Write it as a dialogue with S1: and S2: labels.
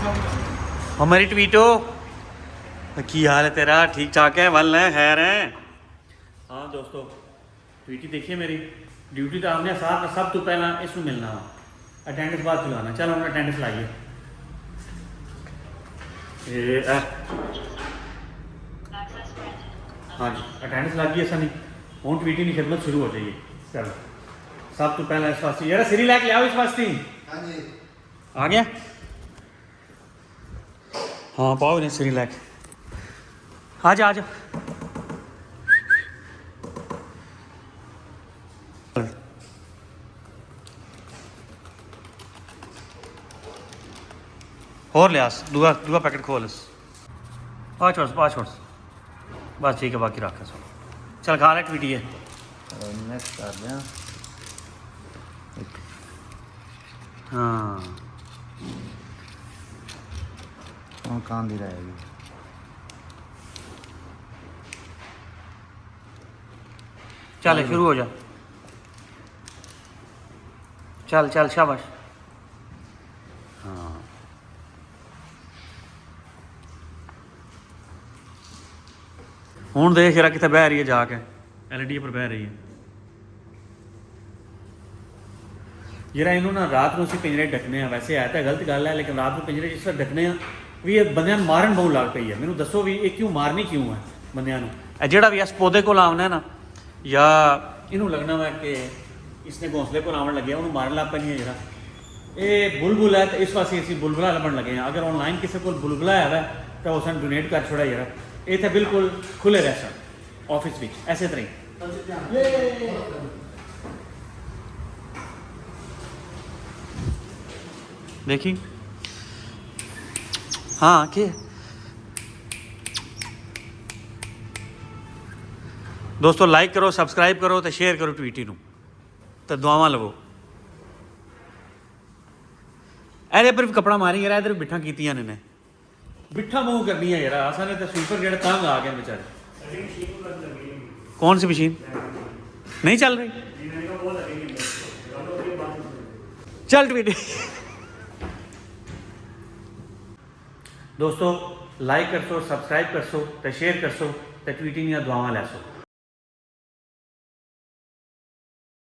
S1: हमारी ट्वीटो की हाल है तेरा? ठीक ठाक है? वल है खैर है? हाँ दोस्तों, ट्वीटी देखिए मेरी ड्यूटी तो आपने साथ सब तो पहला इसमें मिलना वा, अटेंडेंस बाद चलाना। चलो हम अटेंडेंस लाइए। हाँ जी, अटेंडेंस लग गई। ऐसा नहीं हूँ ट्वीटी की खिदमत शुरू हो जाइए। चलो सब तो पहला इस वास्ते यार सीरी लैके आओ इस वास्ते।
S2: हाँ जी
S1: आ गया? हाँ पाओ इन्हें सीरी लैके आ जा आ जा। और लिया दूआ दूआ पैकेट खोल पा छोड़ बस ठीक है, बाकी रख सो। चल खा ले ट्वीटी है।
S2: नेक्स्ट कर दिया।
S1: हाँ
S2: कहाँ दी रहेगी?
S1: चल शुरू हो जा। चल चल शाबाश। हाँ हूँ देख जरा कितने बह रही है जाके, एलईडी पर बह रही है जरा। इन्हों ना रात को पिंजरे ढकने। वैसे है तो गलत गल है, लेकिन रात को पिंजरे जिस तरह ढकने भी ये बंद मारन बहुत लग पई है। मैनू दसो भी ये क्यों मारनी क्यों है बंद जोड़ा भी इस पौधे को लावना है ना, या इनू लगना वा कि इसने घोंसले को लावन लगे उन्होंने मारन लग पैनी है। जरा ये बुलबुल है तो इस वास्ते असं बुलबुला लभन लगे हैं। अगर ऑनलाइन किसी को बुलबुला है तो उस डोनेट कर छोड़ा। जरा ये तो बिल्कुल खुले रह सन ऑफिस में ऐसे तरह ही। देखी हाँ के दोस्तों लाइक करो, सब्सक्राइब करो तो शेयर करो ट्वीटी नू तो दुआवां लवो। ਇਹਦੇ पर भी कपड़ा मारी यार, इधर बिठा कीतियां ने बिठा मूव करनी है यार। असा ने तो स्वीपर जेड़ा तंग आ गए बेचारे। कौन सी मशीन नहीं चल रही? चल ट्वीटी दोस्तों लाइक कर सो, सब्सक्राइब कर सो तो शेयर कर सो तो ट्वीटी दुआवां लै सो।